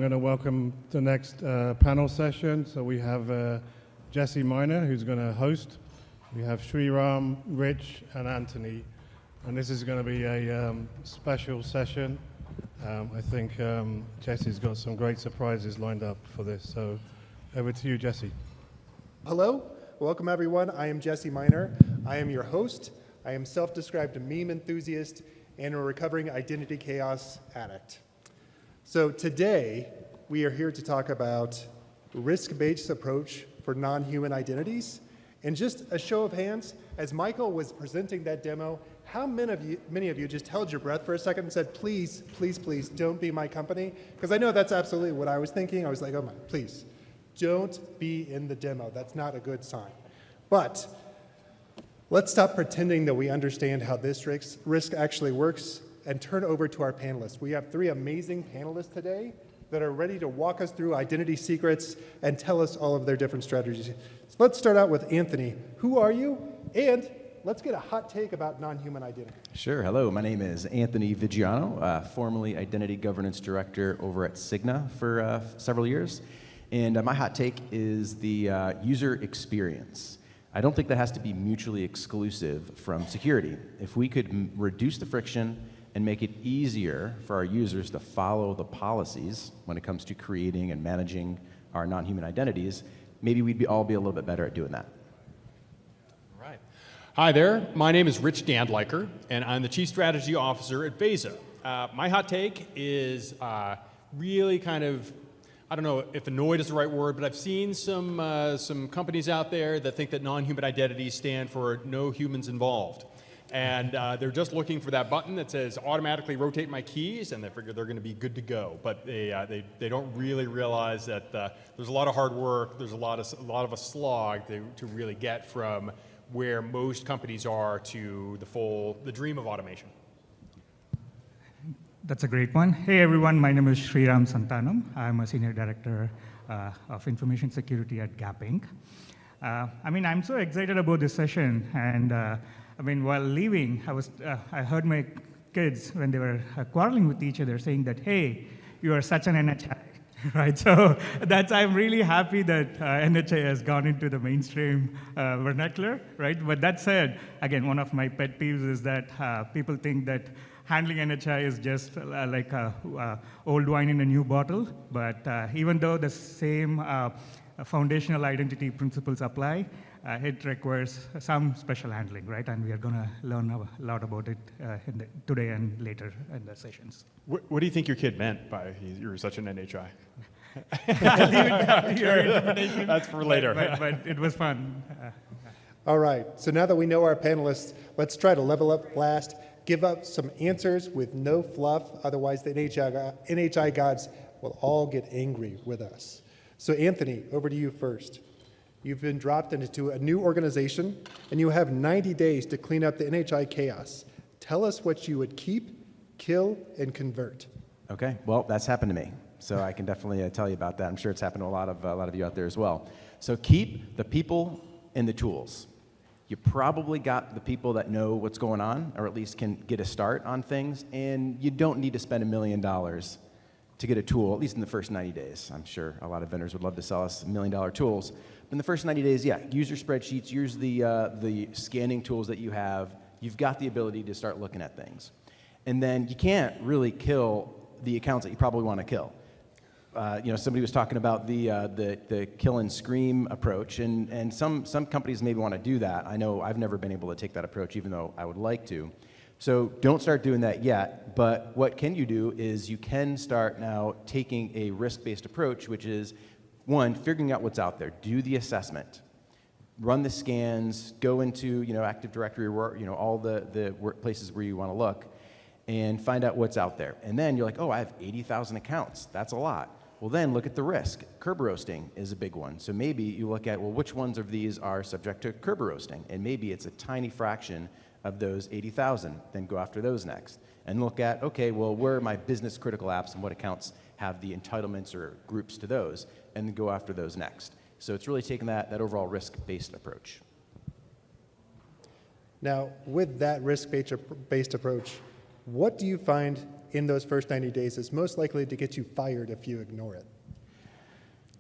I'm going to welcome the next panel session. So we have Jesse Miner, who's going to host. We have Sriram, Rich, and Anthony. And this is going to be a special session. I think Jesse's got some great surprises lined up for this. So over to you, Jesse. Hello, welcome everyone. I am Jesse Miner. I am your host. I am self-described a meme enthusiast and a recovering identity chaos addict. So today, we are here to talk about risk-based approach for non-human identities. And just a show of hands, as Michael was presenting that demo, how many of you just held your breath for a second and said, please, please, please, don't be my company? Because I know that's absolutely what I was thinking. I was like, oh my, please, don't be in the demo. That's not a good sign. But let's stop pretending that we understand how this risk actually works and turn over to our panelists. We have three amazing panelists today that are ready to walk us through identity secrets and tell us all of their different strategies. So let's start out with Anthony. Who are you? And let's get a hot take about non-human identity. Sure. Hello. My name is Anthony Viggiano, formerly Identity Governance Director over at Cigna for several years. And my hot take is the user experience. I don't think that has to be mutually exclusive from security. If we could reduce the friction and make it easier for our users to follow the policies when it comes to creating and managing our non-human identities, maybe we'd all be a little bit better at doing that. All right. Hi there. My name is Rich Dandliker, and I'm the Chief Strategy Officer at Veza. My hot take is really kind of, I don't know if annoyed is the right word, but I've seen some companies out there that think that non-human identities stand for no humans involved. And they're just looking for that button that says automatically rotate my keys, and they figure they're going to be good to go. But they don't really realize that there's a lot of hard work, there's a lot of a slog to really get from where most companies are to the dream of automation. That's a great one. Hey everyone, my name is Sriram Santhanam. I'm a Senior Director of Information Security at Gap Inc. I'm so excited about this session, and while leaving, I heard my kids, when they were quarreling with each other, saying that, hey, you are such an NHI, right? So I'm really happy that NHI has gone into the mainstream vernacular, right? But that said, again, one of my pet peeves is that people think that handling NHI is just like old wine in a new bottle. But even though the same foundational identity principles apply, it requires some special handling, right? And we are going to learn a lot about it today and later in the sessions. What do you think your kid meant by you're such an NHI? I'll leave it up to your interpretation. That's for later. But it was fun. All right, so now that we know our panelists, let's try to level up fast, give up some answers with no fluff, otherwise the NHI gods will all get angry with us. So Anthony, over to you first. You've been dropped into a new organization, and you have 90 days to clean up the NHI chaos. Tell us what you would keep, kill, and convert. Okay. Well, that's happened to me, so I can definitely tell you about that. I'm sure it's happened to a lot of you out there as well. So keep the people and the tools. You probably got the people that know what's going on, or at least can get a start on things, and you don't need to spend $1 million to get a tool, at least in the first 90 days. I'm sure a lot of vendors would love to sell us $1 million tools. But in the first 90 days, yeah, use your spreadsheets, use the scanning tools that you have. You've got the ability to start looking at things. And then you can't really kill the accounts that you probably want to kill. Somebody was talking about the kill and scream approach, and some companies maybe want to do that. I know I've never been able to take that approach, even though I would like to. So don't start doing that yet, but what can you do is you can start now taking a risk-based approach, which is, one, figuring out what's out there. Do the assessment. Run the scans, go into Active Directory, all the places where you want to look, and find out what's out there. And then you're like, oh, I have 80,000 accounts. That's a lot. Well, then look at the risk. Curb roasting is a big one. So maybe you look at, well, which ones of these are subject to curb roasting? And maybe it's a tiny fraction of those 80,000, then go after those next. And look at, okay, well, where are my business critical apps and what accounts have the entitlements or groups to those, and then go after those next. So it's really taking that overall risk-based approach. Now, with that risk-based approach, what do you find in those first 90 days is most likely to get you fired if you ignore it?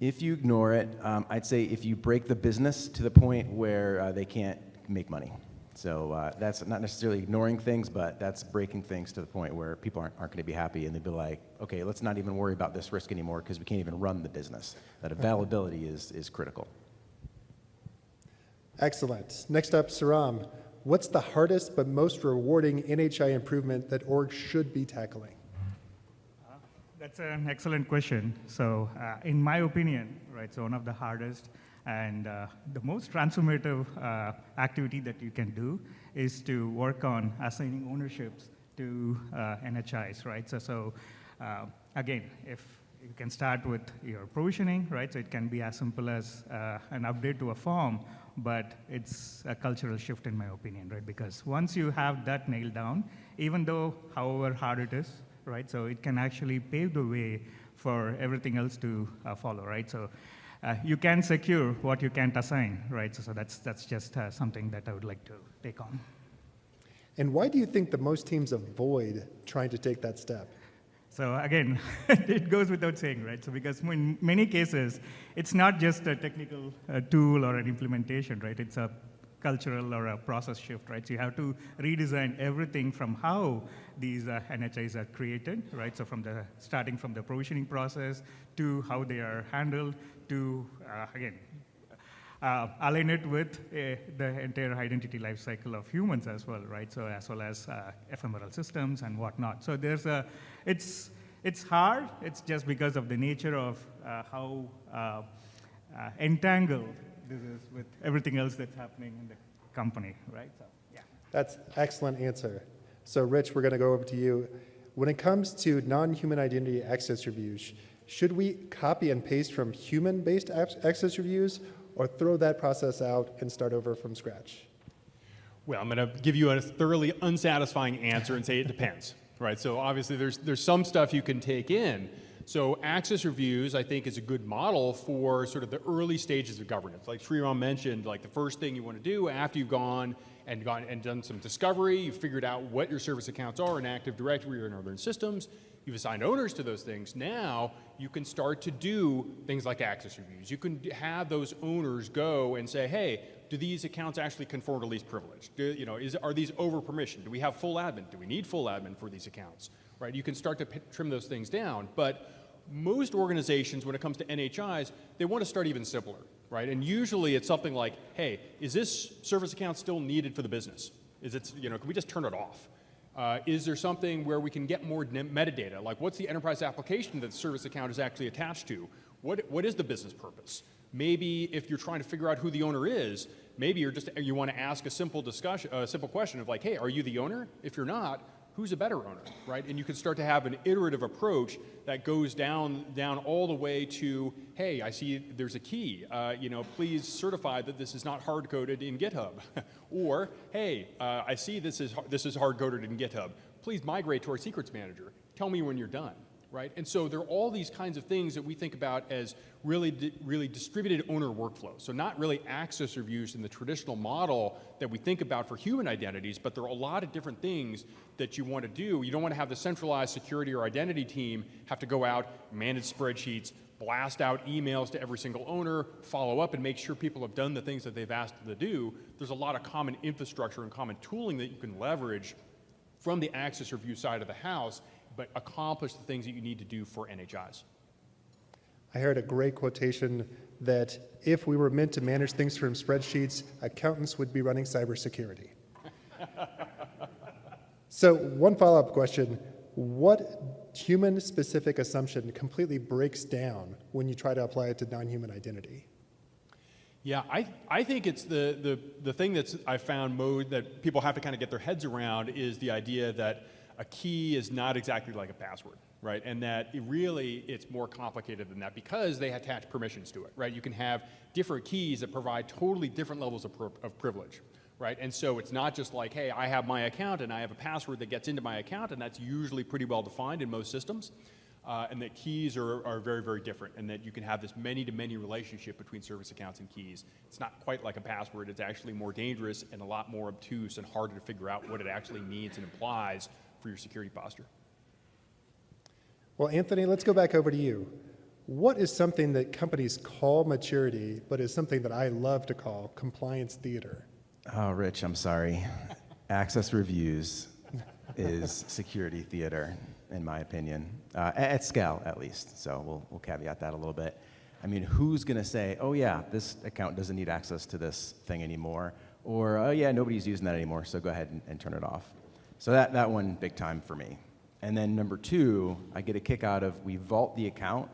If you ignore it, I'd say if you break the business to the point where they can't make money. So that's not necessarily ignoring things, but that's breaking things to the point where people aren't going to be happy, and they'd be like, okay, let's not even worry about this risk anymore because we can't even run the business. That availability is critical. Excellent. Next up, Sriram. What's the hardest but most rewarding NHI improvement that orgs should be tackling? That's an excellent question. So, in my opinion, right, so one of the hardest and the most transformative activity that you can do is to work on assigning ownerships to NHIs, right? So again, if you can start with your provisioning, right? So it can be as simple as an update to a form, but it's a cultural shift in my opinion, right? Because once you have that nailed down, even though however hard it is, right? So it can actually pave the way for everything else to follow, right? So you can secure what you can't assign, right? So that's just something that I would like to take on. And why do you think that most teams avoid trying to take that step? So again, it goes without saying, right? So because in many cases, it's not just a technical tool or an implementation, right? It's a cultural or a process shift, right? So you have to redesign everything from how these NHIs are created, right? So starting from the provisioning process to how they are handled to, again, align it with the entire identity life cycle of humans as well, right? So as well as ephemeral systems and whatnot. So it's hard. It's just because of the nature of how entangled this is with everything else that's happening in the company, right? So, yeah. That's excellent answer. So Rich, we're going to go over to you. When it comes to non-human identity access reviews, should we copy and paste from human-based access reviews or throw that process out and start over from scratch? Well, I'm going to give you a thoroughly unsatisfying answer and say it depends, right? So obviously there's some stuff you can take in. So access reviews, I think, is a good model for sort of the early stages of governance. Like Sriram mentioned, like the first thing you want to do after you've gone and done some discovery, you've figured out what your service accounts are in Active Directory or in other systems, you've assigned owners to those things. Now you can start to do things like access reviews. You can have those owners go and say, hey, do these accounts actually conform to least privilege? Are these over permissioned? Do we have full admin? Do we need full admin for these accounts? Right? You can start to trim those things down, but most organizations, when it comes to NHIs, they want to start even simpler, right? And usually it's something like, hey, is this service account still needed for the business? Is it, can we just turn it off? Is there something where we can get more metadata? Like, what's the enterprise application that the service account is actually attached to? What is the business purpose? Maybe if you're trying to figure out who the owner is, maybe you want to ask a simple question of like, hey, are you the owner? If you're not, who's a better owner, right? And you can start to have an iterative approach that goes down all the way to, hey, I see there's a key. Please certify that this is not hard-coded in GitHub. Or, hey, I see this is hard-coded in GitHub. Please migrate to our secrets manager. Tell me when you're done, right? And so there are all these kinds of things that we think about as really distributed owner workflows. So not really access reviews in the traditional model that we think about for human identities, but there are a lot of different things that you want to do. You don't want to have the centralized security or identity team have to go out, manage spreadsheets, blast out emails to every single owner, follow up and make sure people have done the things that they've asked them to do. There's a lot of common infrastructure and common tooling that you can leverage from the access review side of the house, but accomplish the things that you need to do for NHIs. I heard a great quotation that if we were meant to manage things from spreadsheets, accountants would be running cybersecurity. So one follow-up question, what human-specific assumption completely breaks down when you try to apply it to non-human identity? Yeah, I think it's the thing I found that people have to kind of get their heads around is the idea that a key is not exactly like a password, right? And that it's more complicated than that because they attach permissions to it, right? You can have different keys that provide totally different levels of privilege, right? And so it's not just like, hey, I have my account and I have a password that gets into my account, and that's usually pretty well defined in most systems. And that keys are very, very different, and that you can have this many-to-many relationship between service accounts and keys. It's not quite like a password. It's actually more dangerous and a lot more obtuse and harder to figure out what it actually means and implies for your security posture. Well, Anthony, let's go back over to you. What is something that companies call maturity, but is something that I love to call compliance theater? Oh, Rich, I'm sorry. Access reviews is security theater, in my opinion, at scale at least. So we'll caveat that a little bit. I mean, who's going to say, oh yeah, this account doesn't need access to this thing anymore, or oh yeah, nobody's using that anymore, so go ahead and turn it off. So that one, big time for me. And then number two, I get a kick out of we vault the account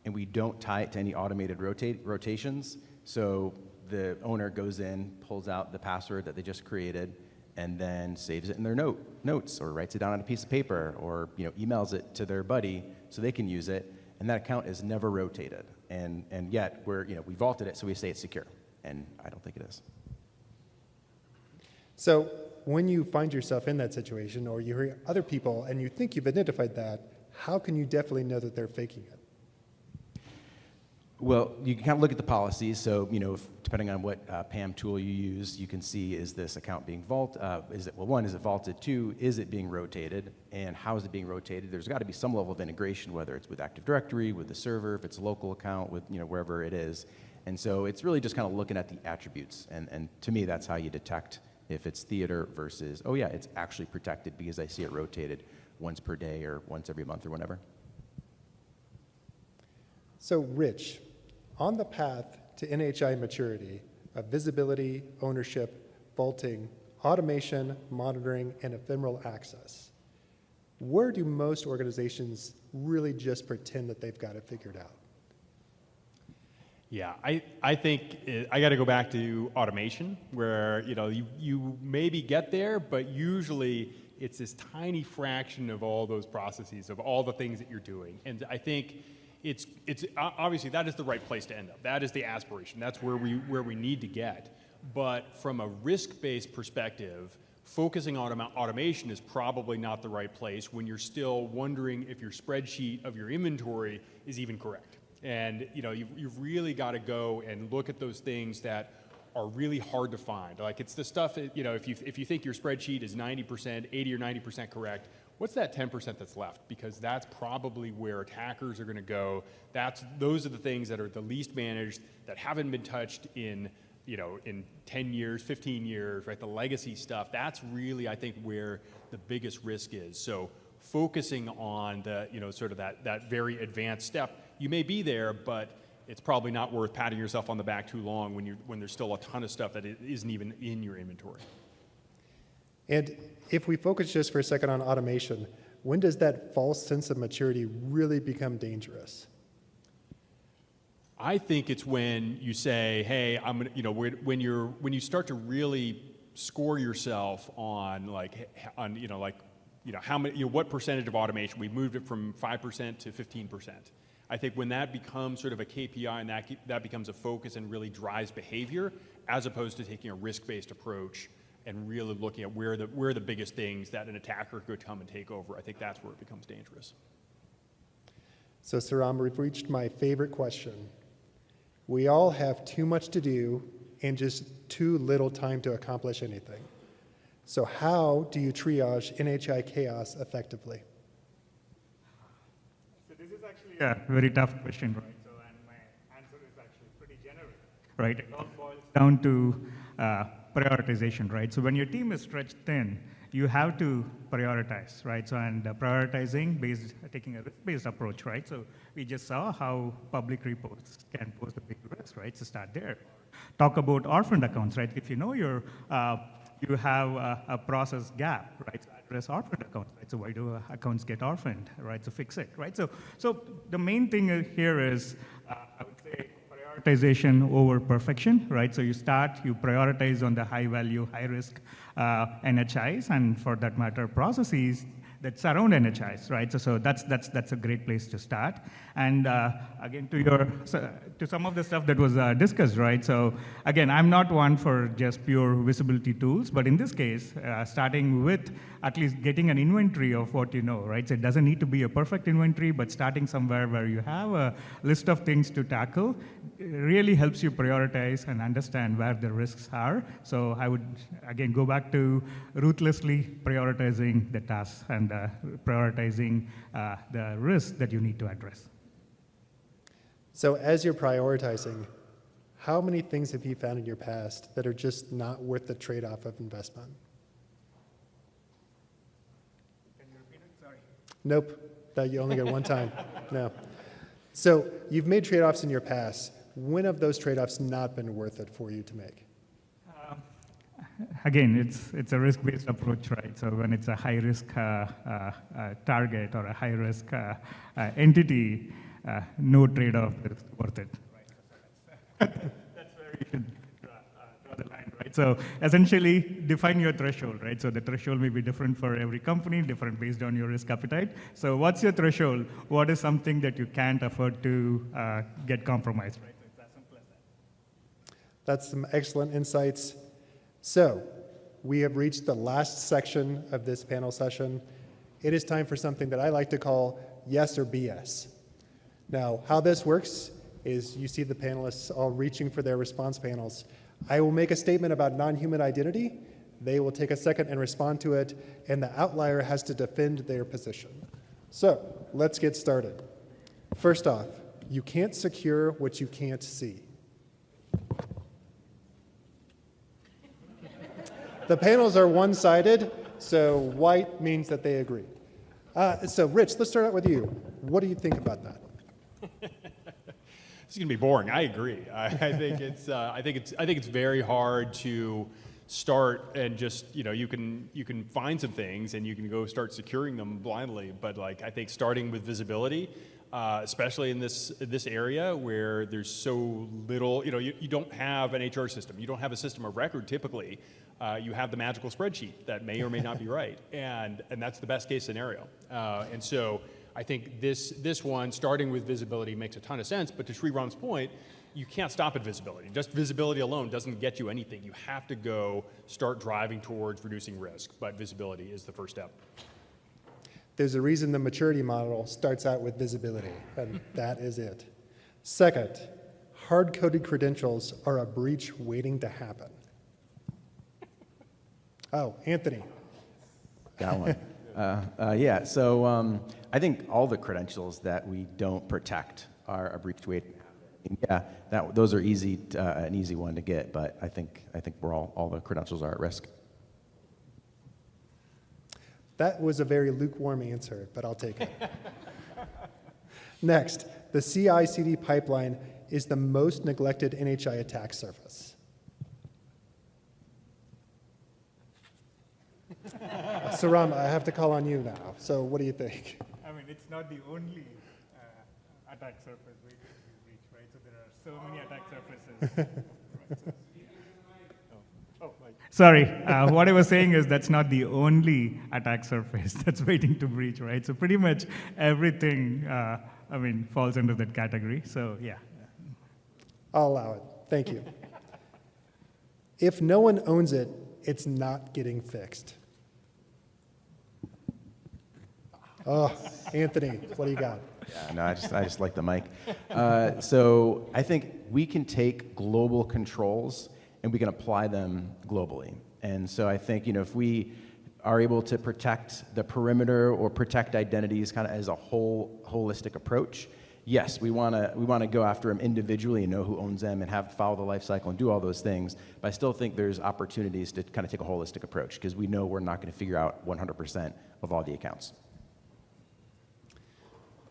and we don't tie it to any automated rotations. So the owner goes in, pulls out the password that they just created, and then saves it in their notes, or writes it down on a piece of paper, or emails it to their buddy so they can use it. And that account is never rotated. And yet we vaulted it, so we say it's secure, and I don't think it is. So when you find yourself in that situation, or you hear other people and you think you've identified that, how can you definitely know that they're faking it? Well, you can kind of look at the policies. So, depending on what PAM tool you use, you can see, is this account being vaulted? One, is it vaulted? Two, is it being rotated? And how is it being rotated? There's got to be some level of integration, whether it's with Active Directory, with the server, if it's a local account, with wherever it is. And so it's really just kind of looking at the attributes. And to me, that's how you detect if it's theater versus, oh yeah, it's actually protected because I see it rotated once per day or once every month or whenever. So Rich, on the path to NHI maturity of visibility, ownership, vaulting, automation, monitoring, and ephemeral access, where do most organizations really just pretend that they've got it figured out? Yeah, I think I got to go back to automation, where you maybe get there, but usually it's this tiny fraction of all those processes, of all the things that you're doing. And I think it's obviously that is the right place to end up. That is the aspiration. That's where we need to get. But from a risk-based perspective, focusing on automation is probably not the right place when you're still wondering if your spreadsheet of your inventory is even correct. And you've really got to go and look at those things that are really hard to find. Like, it's the stuff that, if you think your spreadsheet is 90%, 80 or 90% correct, what's that 10% that's left? Because that's probably where attackers are going to go. Those are the things that are the least managed, that haven't been touched in 10 years, 15 years, right? The legacy stuff, that's really, I think, where the biggest risk is. So focusing on the, sort of that very advanced step, you may be there, but it's probably not worth patting yourself on the back too long when there's still a ton of stuff that isn't even in your inventory. And if we focus just for a second on automation, when does that false sense of maturity really become dangerous? I think it's when you say, "Hey, I'm gonna," when you start to really score yourself on how many, what percentage of automation. We moved it from 5% to 15%. I think when that becomes sort of a KPI and that becomes a focus and really drives behavior, as opposed to taking a risk-based approach and really looking at where the biggest things that an attacker could come and take over, I think that's where it becomes dangerous. So Sriram, we've reached my favorite question. We all have too much to do and just too little time to accomplish anything. So how do you triage NHI chaos effectively? So this is actually a very tough question, right? So, and my answer is actually pretty generic, right? It all boils down to prioritization, right? So when your team is stretched thin, you have to prioritize, right? So, and prioritizing taking a risk-based approach, right? So we just saw how public repos can pose a big risk, right? So start there. Talk about orphaned accounts, right? If you know you have a process gap, right? So address orphaned accounts, right? So why do accounts get orphaned, right? So fix it, right? So the main thing here is, I would say, prioritization over perfection, right? So you prioritize on the high value, high risk NHIs, and for that matter, processes that surround NHIs, right? So that's a great place to start. And again, to some of the stuff that was discussed, right? So again, I'm not one for just pure visibility tools, but in this case, starting with at least getting an inventory of what you know, right? So it doesn't need to be a perfect inventory, but starting somewhere where you have a list of things to tackle really helps you prioritize and understand where the risks are. So I would, again, go back to ruthlessly prioritizing the tasks and prioritizing the risks that you need to address. So as you're prioritizing, how many things have you found in your past that are just not worth the trade-off of investment? Can you repeat it? Sorry. Nope, that you only get one time. No. So you've made trade-offs in your past. When have those trade-offs not been worth it for you to make? Again, it's a risk-based approach, right? So when it's a high-risk target or a high-risk entity, no trade-off is worth it. That's where you should draw the line, right? So essentially, define your threshold, right? So the threshold may be different for every company, different based on your risk appetite. So what's your threshold? What is something that you can't afford to get compromised, right? So it's as simple as that. That's some excellent insights. So we have reached the last section of this panel session. It is time for something that I like to call yes or BS. Now, how this works is you see the panelists all reaching for their response panels. I will make a statement about non-human identity. They will take a second and respond to it, and the outlier has to defend their position. So let's get started. First off, you can't secure what you can't see. The panels are one-sided, so white means that they agree. So Rich, let's start out with you. What do you think about that? It's going to be boring. I agree. I think it's very hard to start and just, you can find some things and you can go start securing them blindly. But I think starting with visibility, especially in this area where there's so little, you don't have an HR system, you don't have a system of record typically. You have the magical spreadsheet that may or may not be right, and that's the best case scenario. And so I think this one, starting with visibility, makes a ton of sense. But to Sriram's point, you can't stop at visibility. Just visibility alone doesn't get you anything. You have to go start driving towards reducing risk. But visibility is the first step. There's a reason the maturity model starts out with visibility, and that is it. Second, hard-coded credentials are a breach waiting to happen. Oh, Anthony. Got one. Yeah, so I think all the credentials that we don't protect are a breach waiting. Yeah, those are easy, an easy one to get, but I think we're all the credentials are at risk. That was a very lukewarm answer, but I'll take it. Next, the CI/CD pipeline is the most neglected NHI attack surface. Sriram, I have to call on you now. So what do you think? I mean, it's not the only attack surface waiting to be breached, right? So there are so many attack surfaces. Sorry, what I was saying is that's not the only attack surface that's waiting to breach, right? So pretty much everything, falls under that category. So yeah. I'll allow it. Thank you. If no one owns it, it's not getting fixed. Oh, Anthony, what do you got? Yeah, no, I just like the mic. So I think we can take global controls and we can apply them globally. And so I think, if we are able to protect the perimeter or protect identities kind of as a holistic approach, yes, we want to go after them individually and know who owns them and follow the life cycle and do all those things. But I still think there's opportunities to kind of take a holistic approach because we know we're not going to figure out 100% of all the accounts.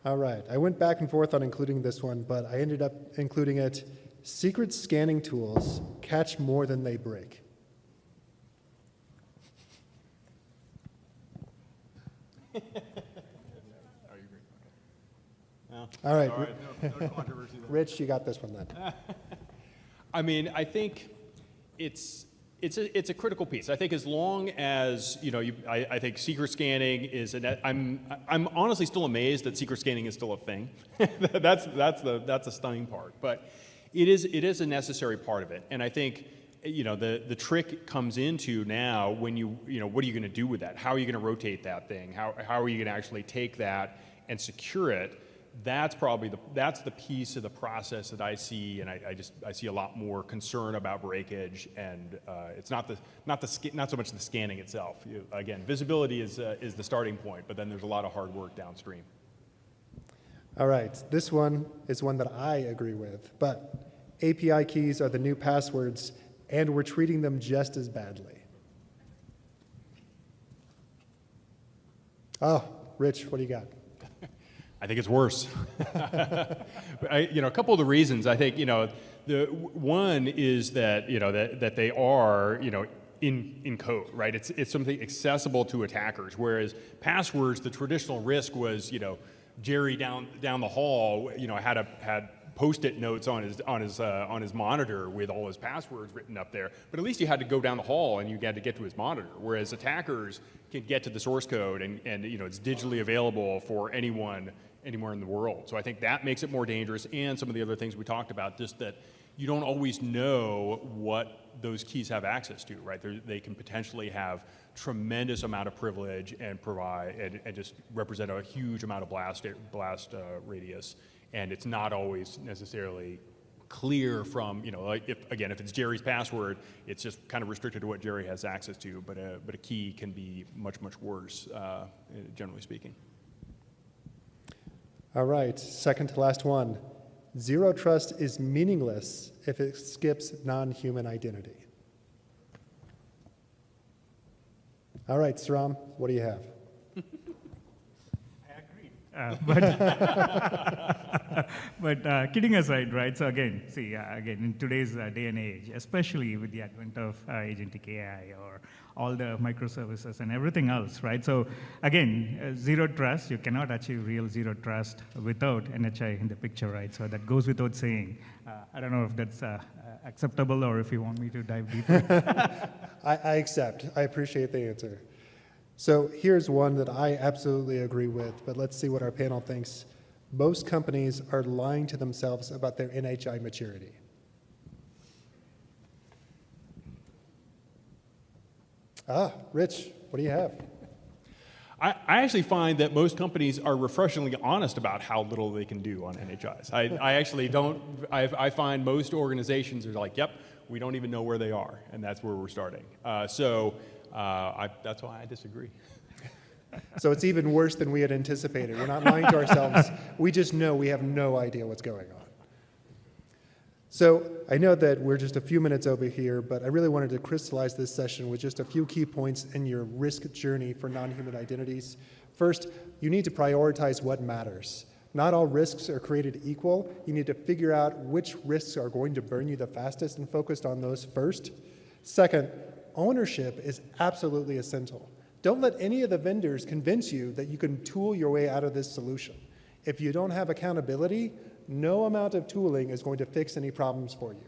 All right. I went back and forth on including this one, but I ended up including it. Secret scanning tools catch more than they break. All right. No controversy there. Rich, you got this one then. I mean, I think it's It's a critical piece. I think as long as I think secret scanning is I'm honestly still amazed that secret scanning is still a thing. that's a stunning part, but it is a necessary part of it. And I think the trick comes into now when what are you going to do with that? How are you going to rotate that thing? How are you going to actually take that and secure it? That's probably the piece of the process that I see, and I see a lot more concern about breakage, and it's not so much the scanning itself. Again, visibility is the starting point, but then there's a lot of hard work downstream. All right, this one is one that I agree with, but API keys are the new passwords, and we're treating them just as badly. Oh, Rich, what do you got? I think it's worse. A couple of the reasons. I think the one is that that they are in code, right? It's something accessible to attackers. Whereas passwords, the traditional risk was Jerry down the hall had Post-it notes on his monitor with all his passwords written up there. But at least you had to go down the hall and you had to get to his monitor. Whereas attackers can get to the source code and it's digitally available for anyone anywhere in the world. So I think that makes it more dangerous, and some of the other things we talked about, just that you don't always know what those keys have access to, right? They can potentially have tremendous amount of privilege and provide and just represent a huge amount of blast radius, and it's not always necessarily clear from if it's Jerry's password, it's just kind of restricted to what Jerry has access to, but a key can be much worse, generally speaking. All right, second to last one. Zero trust is meaningless if it skips non-human identity. All right, Sriram, what do you have? But kidding aside, right? So again, in today's day and age, especially with the advent of agentic AI or all the microservices and everything else, right? So again, zero trust, you cannot achieve real zero trust without NHI in the picture, right? So that goes without saying. I don't know if that's acceptable or if you want me to dive deeper. I accept. I appreciate the answer. So here's one that I absolutely agree with, but let's see what our panel thinks. Most companies are lying to themselves about their NHI maturity. Rich, what do you have? I actually find that most companies are refreshingly honest about how little they can do on NHIs. I actually don't, I find most organizations are like, yep, we don't even know where they are, and that's where we're starting. That's why I disagree. So it's even worse than we had anticipated. We're not lying to ourselves. We just know we have no idea what's going on. So I know that we're just a few minutes over here, but I really wanted to crystallize this session with just a few key points in your risk journey for non-human identities. First, you need to prioritize what matters. Not all risks are created equal. You need to figure out which risks are going to burn you the fastest and focus on those first. Second, ownership is absolutely essential. Don't let any of the vendors convince you that you can tool your way out of this solution. If you don't have accountability, no amount of tooling is going to fix any problems for you.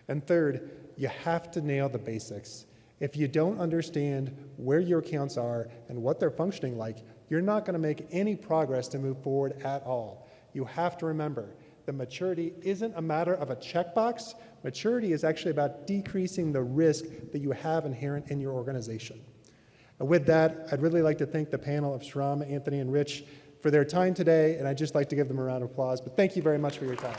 And third, you have to nail the basics. If you don't understand where your accounts are and what they're functioning like, you're not going to make any progress to move forward at all. You have to remember that maturity isn't a matter of a checkbox. Maturity is actually about decreasing the risk that you have inherent in your organization. And with that, I'd really like to thank the panel of Sriram, Anthony, and Rich for their time today, and I'd just like to give them a round of applause. But thank you very much for your time.